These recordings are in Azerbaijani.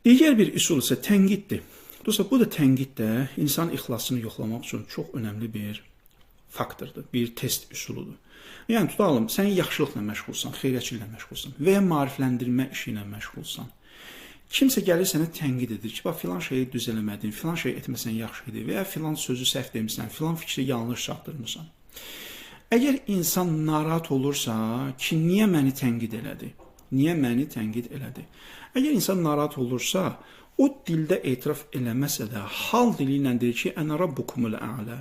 Digər bir üsul isə tənqiddir. Dostlar, bu da tənqid də insan ixlasını yoxlamaq üçün çox önəmli bir faktordur, bir test üsuludur. Yəni, tutalım, sən yaxşılıqla məşğulsan, xeyriyyəçiliklə məşğulsan və ya maarifləndirmə işi ilə məşğulsan. Kimsə gəlir sənə tənqid edir ki, bax, filan şeyi düz eləmədin, filan şey etməsən yaxşı idi və ya filan sözü səhv demirsən, filan fikri yanlış çatdırmırsan. Əgər insan narahat olursa ki, niyə məni tənqid elədi? Niyə məni tənqid elədi? Əgər insan narahat olursa, o dildə etiraf eləməsə də, hal dili ilə deyir ki, ənə rabbukumul ə'lə.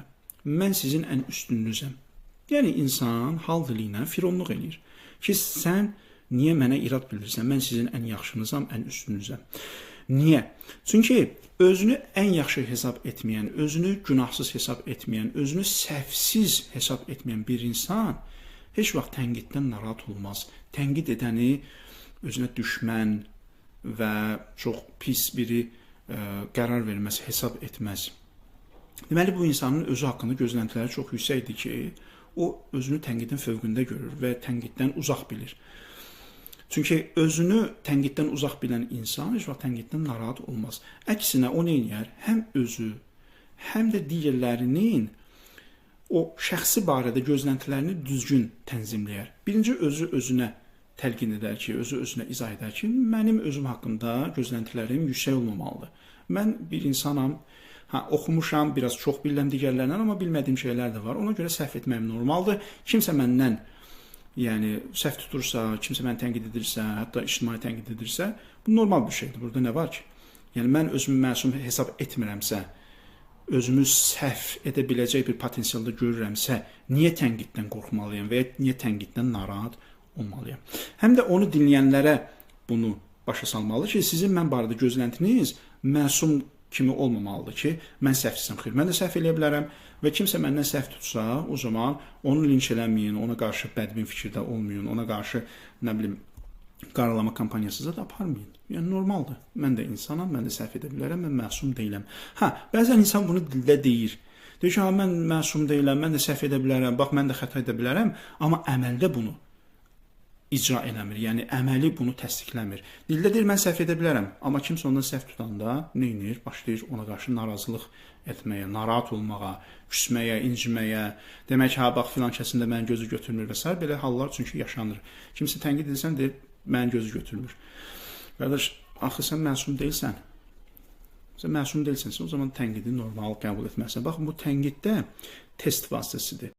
Mən sizin ən üstününüzəm. Yəni, insan hal dili ilə fironluq eləyir ki, sən niyə mənə irad bilirsən? Mən sizin ən yaxşınızam, ən üstünüzəm. Niyə? Çünki özünü ən yaxşı hesab etməyən, özünü günahsız hesab etməyən, özünü səhvsiz hesab etməyən bir insan heç vaxt tənqiddən narahat olmaz. Tənqid edəni özünə düşmən və çox pis biri qərar verməz, hesab etməz. Deməli, bu insanın özü haqqında gözləntiləri çox yüksəkdir ki, o özünü tənqidin fövqündə görür və tənqiddən uzaq bilir. Çünki özünü tənqiddən uzaq bilən insan heç vaxt tənqiddən narahat olmaz. Əksinə, o nə edir? Həm özü, həm də digərlərinin o şəxsi barədə gözləntilərini düzgün tənzimləyər. Birinci, özü özünə təlqin edər ki, özü özünə izah edər ki, mənim özüm haqqında gözləntilərim yüksək olmamalıdır. Mən bir insanam, oxumuşam, biraz çox bilirəm digərlərindən, amma bilmədiyim şeylər də var. Ona görə səhv etməyim normaldır. Kimsə məndən səhv tutursa, kimsə məni tənqid edirsə, hətta ictimai tənqid edirsə, bu normal bir şeydir. Burada nə var ki? Yəni, mən özümü məsum hesab etmirəmsə, özümü səhv edə biləcək bir potensialda görürəmsə, niyə tənqiddən qorxmalıyam və ya niyə tənqiddən narahat olmalıyam? Həm də onu dinləyənlərə bunu başa salmalı ki, sizin mən barədə gözləntiniz məsum kimi olmamalıdır ki, mən səhvsizəm, xeyr, mən də səhv eləyə bilərəm və kimsə məndən səhv tutsa, o zaman onu linç eləməyin, ona qarşı bədbin fikirdə olmayın, ona qarşı, nə bilim, qaralama kampaniyasıza da aparmayın. Yəni, normaldır. Mən də insanam, mən də səhv edə bilərəm, mən məsum deyiləm. Bəzən insan bunu dildə deyir. Deyir ki, mən məsum deyiləm, mən də səhv edə bilərəm, bax, mən də xəta edə bilərəm, amma əməldə bunu icra eləmir, yəni əməli bunu təsdiqləmir. Dildə deyir, mən səhv edə bilərəm, amma kimsə ondan səhv tutanda nə edir? Başlayır ona qarşı narazılıq etməyə, narahat olmağa, küsməyə, inciməyə, demək ki, bax, filan kəsində mənim gözü götürmür və s. Belə hallar çünki yaşanır. Kimsə tənqid edirsən, deyir, mənim gözü götürmür. Qardaş, axı sən məsum deyilsən. Sən məsum deyilsənsə, o zaman tənqidi normal qəbul etməlisən. Bax, bu tənqiddə test vasitəsidir.